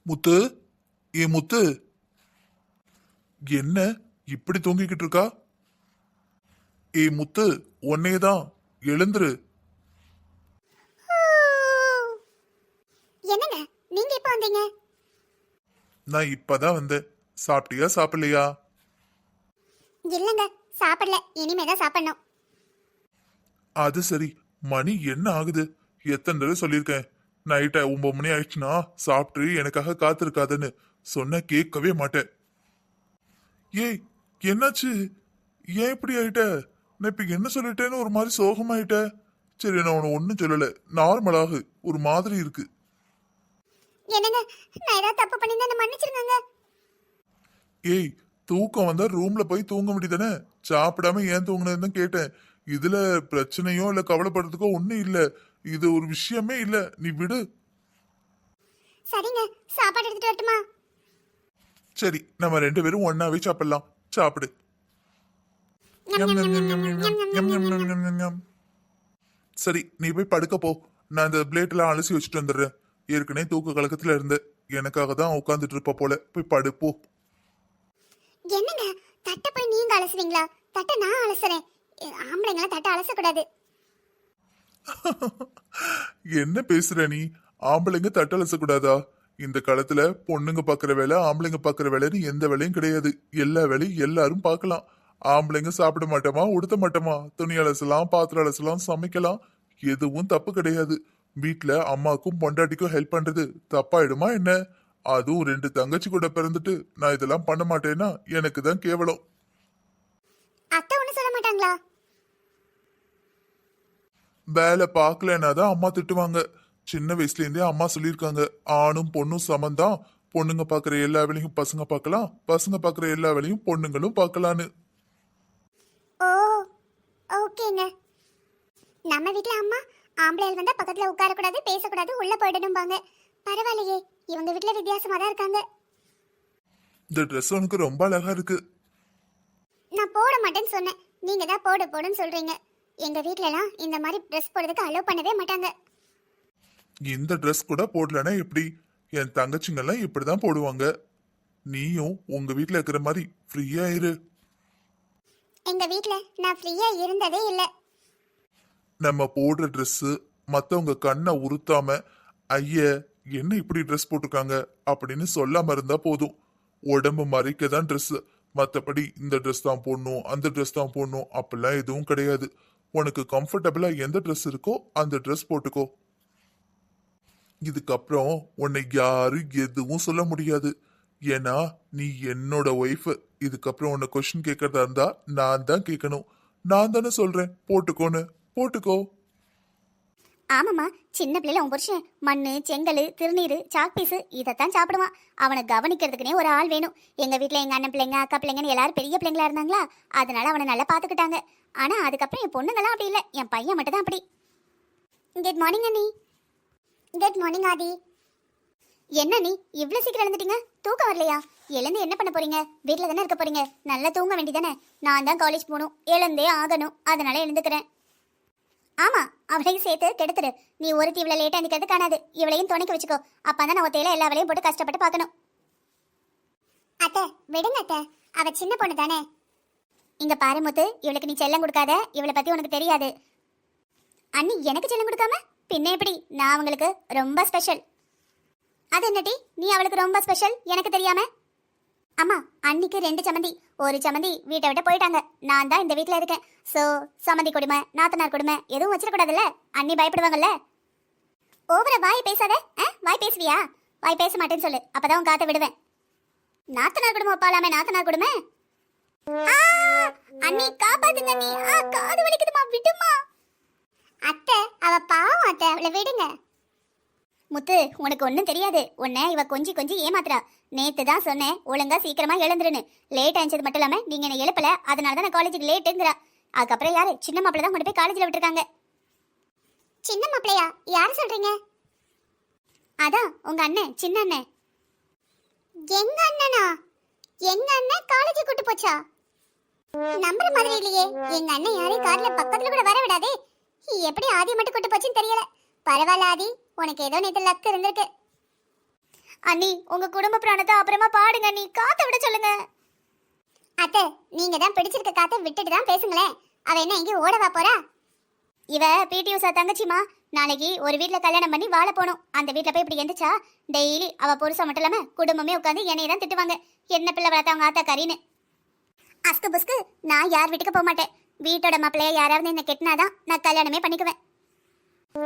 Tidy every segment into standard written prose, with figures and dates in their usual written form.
முத்து, முத்து, என்ன இப்படி தூங்கிக்கிட்டு இருக்கா? முத்து, உன்னையதான், எழுந்துரு. என்னங்க நீங்க எப்ப வந்தீங்க? நான் இப்பதான் வந்தேன். சாப்பிட்டியா சாப்பிடலையா? இல்லங்க, சாப்பிடல, இனிமேதான் சாப்பிடணும். அது சரி, மணி என்ன ஆகுது? எத்தனை தடவை சொல்லியிருக்கேன், நைட்டை 9 மணி ஆயிடுச்சுன்னா சாப்பிட்டு எனக்காக காத்திருக்காதுன்னு. சொன்ன கேட்கவே மாட்டேன். ஏய், என்னாச்சு? ஏன் இப்படி ஆயிட்ட? நான் இப்ப என்ன சொல்லிட்டேன்னு ஒரு மாதிரி சோகமாயிட்ட? சரி, நான் உன ஒன்னும் சொல்லல, நார்மலாக ஒரு மாதிரி இருக்கு. என்னங்க, நான் ஏதாவது தப்பு பண்ணிருந்தா மன்னிச்சிருங்க. ஏய், தூக்கம் வந்தா ரூம்ல போய் தூங்க முடியுதானே? சாப்பிடாம ஏன் தூங்குனதுன்னு கேட்டேன். இதுல பிரச்சனையோ இல்ல கவலைப்படுறதுக்கோ ஒண்ணும் இல்ல. இது ஒரு விஷயமே இல்ல, நீ விடு. சரிங்க, சாப்பாடு எடுத்துட்டு வரட்டுமா? சரி, நம்ம 2 பேரும் ஒன்னாவே சாப்பிடலாம். சாப்பிடு. சரி, நீ போய் படுக்க போ. நான் இந்த பிளேட் எல்லாம் அலசி வச்சுட்டு வந்துடுறேன். ஏற்கனவே தூக்க கலக்கத்துல இருந்த, எனக்காக தான் உட்காந்துட்டு இருப்ப போல. போய் படு போ. என்னங்க, தட்டை போய் நீங்க அலசுவீங்களா? தட்டை நான் அலசுறேன். ஆம்பளைங்களா தட்டை அலசக்கூடாது. என்ன பேசுற நீ? ஆம்பளைங்க தட்டு அலச கூடாதா? இந்த காலத்துல பொண்ணுங்க பாக்குற வேலை, ஆம்பளைங்க பாக்குற வேலைன்னு எந்த வேலையும் கிடையாது. எல்லா வேலையும் எல்லாரும் பார்க்கலாம். ஆம்பளைங்க சாப்பிட மாட்டோமா, உடுத்த மாட்டோமா, துணி அலசலாம், பாத்திரம் அலசலாம், சமைக்கலாம். எதுவும் தப்பு கிடையாது. வீட்டுல அம்மாக்கும் பொண்டாட்டிக்கும் ஹெல்ப் பண்றது தப்பாயிடுமா என்ன? அதுவும் 2 தங்கச்சி கூட பிறந்துட்டு நான் இதெல்லாம் பண்ண மாட்டேன்னா எனக்கு தான் கேவலம். அத்தை ஒண்ணு சொல்ல மாட்டாங்களா? வேலை பார்க்கலன்னா தான் அம்மா திட்டுவாங்க. சின்ன வயசுல இருந்தே அம்மா சொல்லியிருக்காங்க, ஆணும் பொண்ணும் சமந்தான். பொண்ணுங்க பாக்குற எல்லா வேலையும் பசங்க பார்க்கலாம், பசங்க பாக்குற எல்லா வேலையும் பொண்ணுங்களும் பார்க்கலான்னு. ஓ, ஓகேங்க. நம்ம வீட்ல அம்மா ஆம்பளைகள் வந்தா பக்கத்துல உட்காரக்கூடாது, பேசக்கூடாது, உள்ள போயிடணும்பாங்க. பரவாயில்லையே, இவங்க வீட்ல வித்தியாசமா தான் இருக்காங்க. இந்த ட்ரெஸ் உனக்கு ரொம்ப அழகா இருக்கு. நான் போட மாட்டேன்னு சொன்னேன், நீங்க தான் போடு போடுன்னு சொல்றீங்க. எங்க வீட்லலாம் இந்த மாதிரி ட்ரெஸ் போடுறதுக்கு அலோவ் பண்ணவே மாட்டாங்க. இந்த ட்ரெஸ் கூட போடலன்னா எப்படி? என் தங்கச்சிங்கெல்லாம் இப்படிதான் போடுவாங்க. நீயும் உங்க வீட்ல இருக்கிற மாதிரி ஃப்ரீயா இரு. எங்க வீட்ல நான் ஃப்ரீயா இருந்ததே இல்ல. நம்ம போடுற ட்ரெஸ் மத்தவங்க கண்ணை உறுத்தாம, ஐய என்ன இப்படி ட்ரெஸ் போட்டிருக்காங்க அப்படின்னு சொல்லாம இருந்தா போதும். உடம்பு மறைக்க தான் ட்ரெஸ். மத்தபடி இந்த ட்ரெஸ் தான் போடணும், அந்த ட்ரெஸ் தான் போடணும் அப்படிலாம் எதுவும் கிடையாது. உனக்கு கம்ஃபர்டபுளா எந்த ட்ரெஸ் இருக்கோ அந்த ட்ரெஸ் போட்டுக்கோ. இதுக்கப்புறம் உன்னை யாரும் எதுவும் சொல்ல முடியாது. ஏன்னா நீ என்னோட ஒய்ஃப். இதுக்கப்புறம் உன்னை கொஸ்டின் கேட்கறதா இருந்தா நான் தான் கேட்கணும். நான் தானே சொல்றேன் போட்டுக்கோன்னு. போட்டுக்கோ. ஆமாம்மா, சின்ன பிள்ளைல உன் புருஷன் மண்ணு, செங்கல், திருநீர், சாக் பீஸு இதைத்தான் சாப்பிடுவான். அவனை கவனிக்கிறதுக்குனே ஒரு ஆள் வேணும். எங்க வீட்டில் எங்க அண்ணன் பிள்ளைங்க, அக்கா பிள்ளைங்கன்னு எல்லாரும் பெரிய பிள்ளைங்களா இருந்தாங்களா, அதனால அவனை நல்லா பார்த்துக்கிட்டாங்க. ஆனா அதுக்கப்புறம் என் பொண்ணுங்களாம் அப்படி இல்லை, என் பையன் மட்டும் தான் அப்படி. குட் மார்னிங் அண்ணி. குட் மார்னிங் ஆதி. என்ன நீ இவ்வளவு சீக்கிரம் எழுந்துட்டீங்க? தூக்கம் வரலையா? எழுந்து என்ன பண்ண போறீங்க? வீட்டில் தானே இருக்க போறீங்க, நல்லா தூங்க வேண்டியதானே. நான் தான் காலேஜ் போகணும், எழுந்தே ஆகணும், அதனால எழுந்துக்கிறேன். ஆமா, அவளையும் சேர்த்து கெடுத்துரு. நீ ஒருத்தி இவ்வளவு லேட்டா நிக்கிறது காணாது, இவளையும் துணைக்கு வச்சுக்கோ. அப்பதான் நான் ஒத்தையில எல்லா வேலையும் போட்டு கஷ்டப்பட்டு பார்க்கணும். அத்தை விடுங்க அத்தை, அவ சின்ன பொண்ணு தானே. இங்க பாரு முத்து, இவளுக்கு நீ செல்லம் கொடுக்காத. இவளை பத்தி உனக்கு தெரியாது. அண்ணி எனக்கு செல்லம் கொடுக்காம பின்ன எப்படி? நான் அவங்களுக்கு ரொம்ப ஸ்பெஷல். அது என்னடி நீ அவளுக்கு ரொம்ப ஸ்பெஷல் எனக்கு தெரியாம? அம்மா, அன்னிக்கு 2 சம்மந்தி. ஒரு சம்மந்தி வீட்டை விட்டு போயிட்டாங்க. நான் தான் இந்த வீட்டில் இருக்கேன். ஸோ சம்மந்தி கொடுமை, நாத்தனார் கொடுமை எதுவும் வச்சிடக்கூடாதுல்ல. அண்ணி பயப்படுவாங்கல்ல. ஓவர வாய் பேசாத. வாய் பேசுவியா? வாய் பேச மாட்டேன்னு சொல்லு, அப்பதான் உன் காத்த விடுவேன். நாத்தனார் கொடுமை ஒப்பாலாமே, நாத்தனார் கொடுமை. அண்ணி காப்பாத்துங்க அண்ணி, காது வலிக்குதுமா, விடுமா. அத்தை அவ பாவம் அத்தை, அவளை விடுங்க. முத்து, உனக்கு ஒன்றும் தெரியாது. உன்னை இவ கொஞ்சி கொஞ்சி ஏமாத்துறா. நேத்து தான் சொன்னேன் ஒழுங்கா சீக்கிரமா எழுந்துருன்னு. லேட் ஆயிடுச்சது மட்டும் இல்லாம நீங்க என்ன எழுப்பல, அதனால தான் நான் காலேஜுக்கு லேட்டுங்கிறா. அதுக்கப்புறம் யாரு? சின்ன மாப்பிள்ள தான் கொண்டு போய் காலேஜில் விட்டுருக்காங்க. சின்ன மாப்பிள்ளையா? யாரு சொல்றீங்க? அதான் உங்க அண்ணன், சின்ன அண்ணன். எங்க அண்ணனா? எங்க அண்ணன் காலேஜ் கூட்டு போச்சா? நம்புற மாதிரி இல்லையே. எங்க அண்ணன் யாரையும் கார்ல பக்கத்துல கூட வர விடாதே. எப்படி ஆதி மட்டும் கூட்டு போச்சுன்னு தெரியல. பரவாயில்ல ஆதி, உனக்கு ஏதோ நேத்து லக் இருந்திருக்கு. அண்ணி உங்க குடும்ப பிராணத்தை அப்புறமா பாடுங்க அண்ணி, காத்த விட சொல்லுங்க. அத்தை, நீங்க தான் பிடிச்சிருக்க காத்த விட்டுட்டு தான் பேசுங்களேன். அவ என்ன எங்கேயும் ஓடவா போறா? இவ பிடி உஷா தங்கச்சிமா. நாளைக்கு ஒரு வீட்ல கல்யாணம் பண்ணி வாழ போனோம். அந்த வீட்ல போய் இப்படி எந்திரிச்சா டெய்லி அவ புருஷன் மட்டும் இல்லாம குடும்பமே உட்காந்து என்னைய தான் திட்டுவாங்க. என்ன பிள்ளை வளர்த்தவங்க ஆத்தா கறின்னு. அஸ்கு புஸ்கு, நான் யார் வீட்டுக்கு போக மாட்டேன். வீட்டோட மாப்பிள்ளைய யாராவது என்ன கெட்டினாதான் நான் கல்யாணமே பண்ணிக்குவேன்.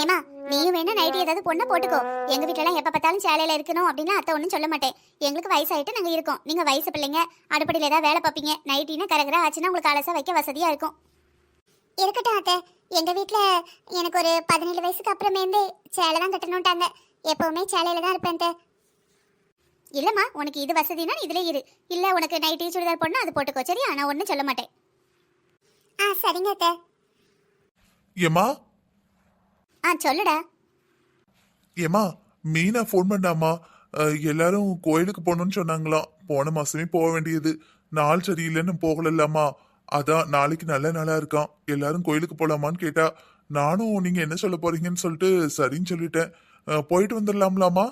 ஏமா, நீயும் வேணா நைட்டி ஏதாவது பொண்ணை போட்டுக்கோ. எங்க வீட்டுல எல்லாம் எப்ப பார்த்தாலும் சேலையில இருக்கணும் அப்படின்னு அத்தை ஒன்றும் சொல்ல மாட்டேன். எங்களுக்கு வயசாயிட்டு நாங்க இருக்கோம். நீங்க வயசு பிள்ளைங்க, அடுப்படியில ஏதாவது வேலை பார்ப்பீங்க. நைட்டின்னு கரகரா ஆச்சுன்னா உங்களுக்கு அலசா வைக்க வசதியா இருக்கும். இருக்கட்டும் அத்தை, எங்க வீட்டுல எனக்கு ஒரு 17 வயசுக்கு அப்புறமேந்து சேலை தான் கட்டணும்ட்டாங்க. எப்பவுமே சேலையில தான் இருப்பேன் அத்தை. இல்லம்மா, உனக்கு இது வசதினா இதுல இரு. இல்ல உனக்கு நைட்டி சுடிதார் போடணும், அது போட்டுக்கோ. சரியா? நான் ஒன்றும் சொல்ல மாட்டேன். சரிங்க அத்தை. ஏமா சொல்லுடா. ஏமா மீனா ஃபோன் பண்ணாமா? எல்லாரும் கோயிலுக்கு போகணும்னு சொன்னாங்களாம். போன மாசமே போக வேண்டியது, நாள் சரியில்லைன்னு போகலல்லாமா. அதான் நாளைக்கு நல்ல நாளா இருக்கான், எல்லாரும் கோயிலுக்கு போலாமான்னு கேட்டா. நானும் நீங்க என்ன சொல்ல போறீங்கன்னு சொல்லிட்டு சரின்னு சொல்லிட்டேன். போயிட்டு வந்துடலாம்லாமா?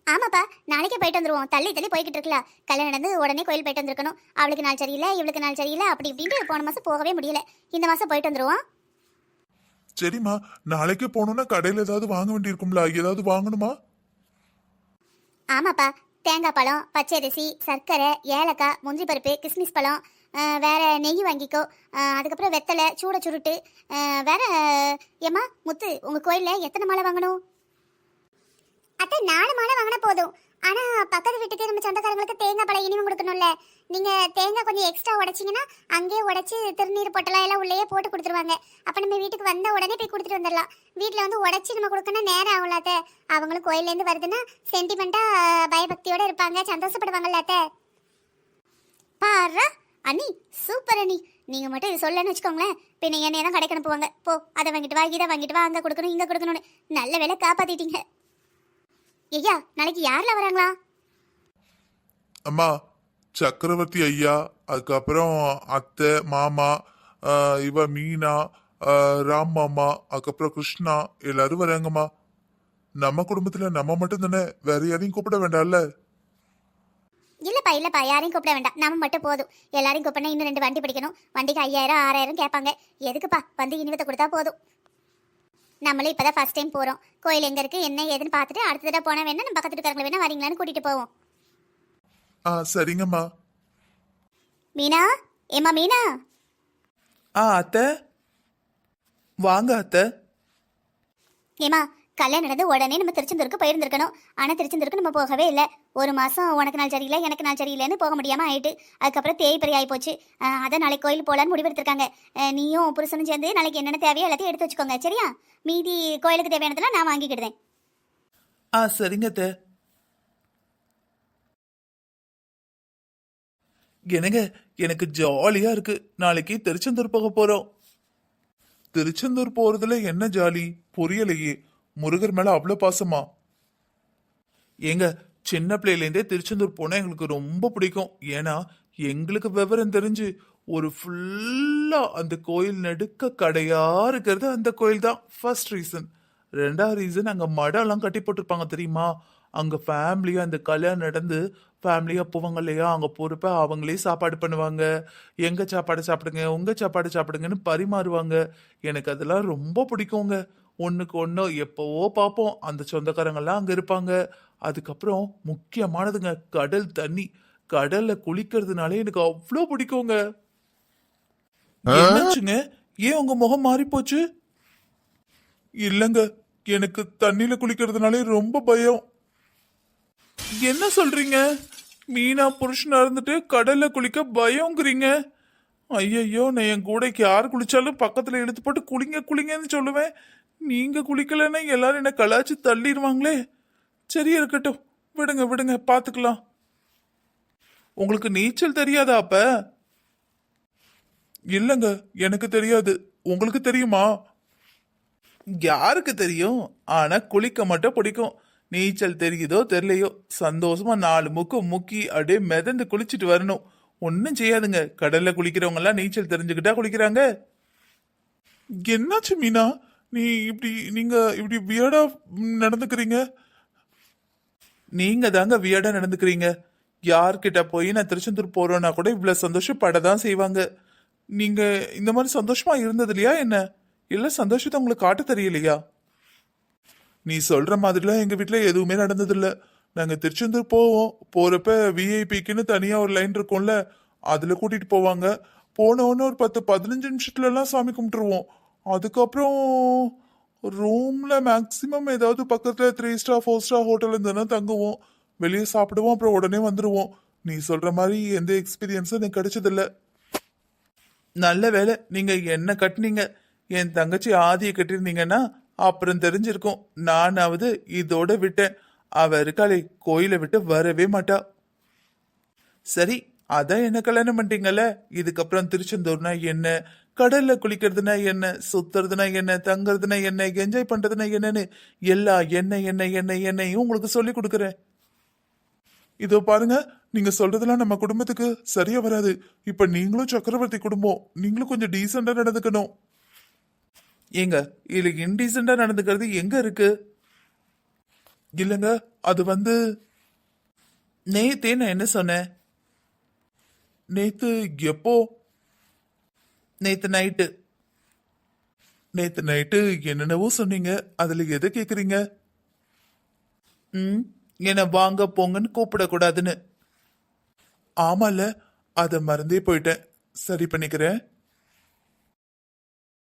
ஆமாப்பா, நாளைக்கே போயிட்டு வந்துருவோம். தள்ளி தள்ளி போய்கிட்டு இருக்கலாம். கல்யாணம் நடந்து உடனே கோயில் போயிட்டு வந்திருக்கணும். அவளுக்கு நாள் சரியில்லை, இவளுக்கு நாள் சரியில்லை, அப்படி இப்படின்ட்டு போன மாசம் போகவே முடியல. இந்த மாசம் போயிட்டு வந்துருவோம். சரிம்மா, நாளைக்கே போகணும்னா கடையில ஏதாவது வாங்க வேண்டியிருக்கும்ல, ஏதாவது வாங்கணுமா? ஆமாப்பா, தேங்காய் பழம், பச்சரிசி, சர்க்கரை, ஏலக்காய், முந்திரி பருப்பு, கிஸ்மிஸ் பழம், வேற நெய் வாங்கிக்கோ. அதுக்கப்புறம் வெத்தலை, சூட சுருட்டு, வேற. ஏம்மா முத்து, உங்க கோயில்ல எத்தனை மாலை வாங்கணும்? அத்தை, 4 மாலை வாங்கினா போதும். ஆனா பக்கத்து வீட்டுக்கு நம்ம சொந்தக்காரங்களுக்கு தேங்காய் பழம் இனிமே கொடுக்கணும்ல. நீங்க தேங்காய் கொஞ்சம் எக்ஸ்ட்ரா உடைச்சிங்கன்னா அங்கேயே உடைச்சு திருநீர் பொட்டலாம் எல்லாம் உள்ளேயே போட்டு கொடுத்துருவாங்க. அப்ப நம்ம வீட்டுக்கு வந்த உடனே போய் கொடுத்துட்டு வந்துடலாம். வீட்டுல வந்து உடைச்சு நம்ம கொடுக்கணும் நேரம் ஆகும்ல அத்தை. அவங்களும் கோயில்ல இருந்து வருதுன்னா சென்டிமெண்டா பயபக்தியோட இருப்பாங்க, சந்தோஷப்படுவாங்கல்ல அத்தை. பாரு அண்ணி, சூப்பர் அண்ணி. நீங்க மட்டும் இது சொல்லன்னு வச்சுக்கோங்களேன், பின்ன என்னைய தான் கடைக்கு அனுப்புவாங்க. போ, அதை வாங்கிட்டு வா, இதை வாங்கிட்டு வா, அங்க கொடுக்கணும் இங்க கொடுக்கணும்னு. நல்ல வேலை காப்பாத்திட்டீங்க. ஐயா, நாளைக்கு யாரெல்லாம் வராங்களா? அம்மா, சக்கரவர்த்தி ஐயா, அதுக்கப்புறம் அத்தை, மாமா, இவ மீனா, ராம் மாமா, அதுக்கப்புறம் கிருஷ்ணா, எல்லாரும் வராங்கம்மா. நம்ம குடும்பத்துல நம்ம மட்டும் தானே, வேற யாரையும் கூப்பிட வேண்டாம்ல? இல்லப்பா, யாரையும் கூப்பிட வேண்டாம். நம்ம மட்டும் போதும். எல்லாரையும் கூப்பிடணும். இன்னும் 2 வண்டி பிடிக்கணும். வண்டிக்கு 5000 6000 கேட்பாங்க. எதுக்குப்பா, வந்து இனிமத்தை கொடுத்தா போதும். நம்மளும் இப்பதான் ஃபர்ஸ்ட் டைம் போறோம். கோயில் எங்க இருக்கு என்ன ஏதுன்னு பார்த்துட்டு அடுத்த தடவை போனா வேணா நம்ம பக்கத்து இருக்காங்க வேணா வரீங்களான்னு கூட்டிட்டு போவோம். சரிங்கம்மா. மீனா, ஏமா மீனா. அத்தை வாங்க அத்தை. ஏமா, கல்யாணம் நடந்து உடனே நம்ம திருச்செந்தூருக்கு போயிருந்திருக்கணும். ஆனா திருச்செந்தூருக்கு நம்ம போகவே இல்லை. ஒரு மாசம் உனக்கு நாள் சரியில்லை, எனக்கு நாள் சரியில்லைன்னு போக முடியாம ஆயிட்டு. அதுக்கப்புறம் தேய்பிரி ஆகி போச்சு. அதான் நாளைக்கு கோயில் போலான்னு முடிவெடுத்திருக்காங்க. நீயும் புருஷனும் சேர்ந்து நாளைக்கு என்னென்ன தேவையோ எல்லாத்தையும் எடுத்து வச்சுக்கோங்க. சரியா? மீதி கோயிலுக்கு தேவையானதெல்லாம் நான் வாங்கிக்கிடுதேன். சரிங்க அத்தை. என்னங்க, எனக்கு ஜாலியா இருக்கு. நாளைக்கு திருச்செந்தூர் போக போறோம். திருச்செந்தூர் போறதுல என்ன ஜாலி புரியலையே. முருகர் மேல அவ்வளவு பாசமா? ஏங்க, சின்ன பிள்ளையிலேருந்தே திருச்செந்தூர் போனா எங்களுக்கு ரொம்ப பிடிக்கும். ஏன்னா எங்களுக்கு விவரம் தெரிஞ்சு ஒரு ஃபுல்லா அந்த கோயில் நடுக்க கடையா இருக்கிறது அந்த கோயில் தான் ஃபர்ஸ்ட் ரீசன். 2வது ரீசன், அங்க மடம் எல்லாம் கட்டி போட்டிருப்பாங்க தெரியுமா? அங்க ஃபேமிலியா அந்த கல்யாணம் நடந்து ஃபேமிலியா போவாங்க இல்லையா, அங்க போறப்ப அவங்களே சாப்பாடு பண்ணுவாங்க. எங்க சாப்பாடு சாப்பிடுங்க, உங்க சாப்பாடு சாப்பிடுங்கன்னு பரிமாறுவாங்க. எனக்கு அதெல்லாம் ரொம்ப பிடிக்குங்க. ஒண்ணுக்கு ஒண்ணு எப்பவோ பார்ப்போம். அந்த சொந்தக்காரங்கெல்லாம் அங்க இருப்பாங்க. அதுக்கப்புறம் முக்கியமானதுங்க, கடல் தண்ணி. கடல்ல குளிக்கிறதுனாலே எனக்கு அவ்வளோ பிடிக்குங்க. என்னாச்சுங்க, ஏன் உங்க முகம் மாறி போச்சு? இல்லங்க, எனக்கு தண்ணியில குளிக்கிறதுனாலே ரொம்ப பயம். என்ன சொல்றீங்க? மீனா புருஷனா இருந்துட்டு கடல்ல குளிக்க பயங்கிறீங்க? ஐயையோ, நான் என் கூடைக்கு யார் குளிச்சாலும் பக்கத்துல இழுத்து போட்டு குளிங்க குளிங்கன்னு சொல்லுவேன். நீங்க குளிக்கலன்னா எல்லாரும் என்ன கலாச்சு தள்ளிடுவாங்களே. சரி, இருக்கட்டும், விடுங்க விடுங்க, பாத்துக்கலாம். உங்களுக்கு நீச்சல் தெரியாதா அப்ப? இல்லங்க, எனக்கு தெரியாது. உங்களுக்கு தெரியுமா? யாருக்கு தெரியும்? ஆனா குளிக்க மட்டும் பிடிக்கும். நீச்சல் தெரியுதோ தெரியலையோ, சந்தோஷமா 4 முக்கு முக்கி அப்படியே மிதந்து குளிச்சுட்டு வரணும். ஒன்னும் செய்யாதுங்க. கடல்ல குளிக்கிறவங்க எல்லாம் நீச்சல் தெரிஞ்சுக்கிட்டா குளிக்கிறாங்க. என்னாச்சு மீனா, நீங்க இப்படி வியர்டா நடந்துக்கிறீங்க? நீங்க தாங்க வியர்டா நடந்துக்கிறீங்க. யார்கிட்ட போய் நான் திருச்செந்தூர் போறேன்னா கூட இவ்வளவு சந்தோஷப்பட தான் செய்வாங்க. நீங்க இந்த மாதிரி சந்தோஷமா இருந்தது இல்லையா என்ன? இல்ல சந்தோஷத்தை உங்களுக்கு காட்ட தெரியலையா? நீ சொல்ற மாதிரிலாம் எங்க வீட்ல எதுவுமே நடந்ததில்ல. நாங்க திருச்செந்தூர் போவோம். போறப்ப விஐபிக்குன்னு தனியா ஒரு லைன் இருக்கும்ல, அதுல கூட்டிட்டு போவாங்க. போன உடனே ஒரு 10-15 நிமிஷத்துல எல்லாம் சாமி கும்பிட்டுருவோம். அதுக்கப்புறம் ரூம்ல மேக்சிமம் ஏதாவது பக்கத்துல 3 ஸ்டார் 4 ஸ்டார் ஹோட்டல் இருந்ததுன்னா தங்குவோம். வெளியே சாப்பிடுவோம், அப்புறம் உடனே வந்துருவோம். நீ சொல்ற மாதிரி எந்த எக்ஸ்பீரியன்ஸும் எனக்கு கிடைச்சதில்ல. நல்ல வேலை நீங்க என்ன கட்டுனீங்க. என் தங்கச்சி ஆதியை கட்டிருந்தீங்கன்னா அப்புறம் தெரிஞ்சிருக்கும். நானாவது இதோட விட்டேன். அவ இருக்காளே, கோயிலை விட்டு வரவே மாட்டா. சரி, அதான் என்ன கல்யாணம் பண்ணிட்டீங்கல்ல, இதுக்கப்புறம் திருச்செந்தூர்னா என்ன, கடல்ல குளிக்கிறதுனா என்ன, சுத்துறதுனா என்ன, தங்குறதுனா என்ன, என்ஜாய் பண்றதுனா என்னன்னு எல்லா என்னையும் உங்களுக்கு சொல்லி கொடுக்குறேன். இதோ பாருங்க, நீங்க சொல்றதெல்லாம் நம்ம குடும்பத்துக்கு சரியா வராது. இப்ப நீங்களும் சக்கரவர்த்தி குடும்பம், நீங்களும் கொஞ்சம் டீசெண்டா நடந்துக்கணும். ஏங்க, இதுல இன்டீசெண்டா நடந்துக்கிறது எங்க இருக்கு? இல்லங்க, அது வந்து நேத்தே நான் என்ன சொன்னேன்? நேத்து எப்போ? நேத்து நைட்டு. நேத்து நைட்டு என்னென்னவோ சொன்னீங்க. அதுல எதை கேக்குறீங்க? என்ன வாங்க போங்கன்னு கூப்பிடக்கூடாதுன்னு. ஆமால, அத மறந்தே போயிட்டேன். சரி பண்ணிக்கிறேன்.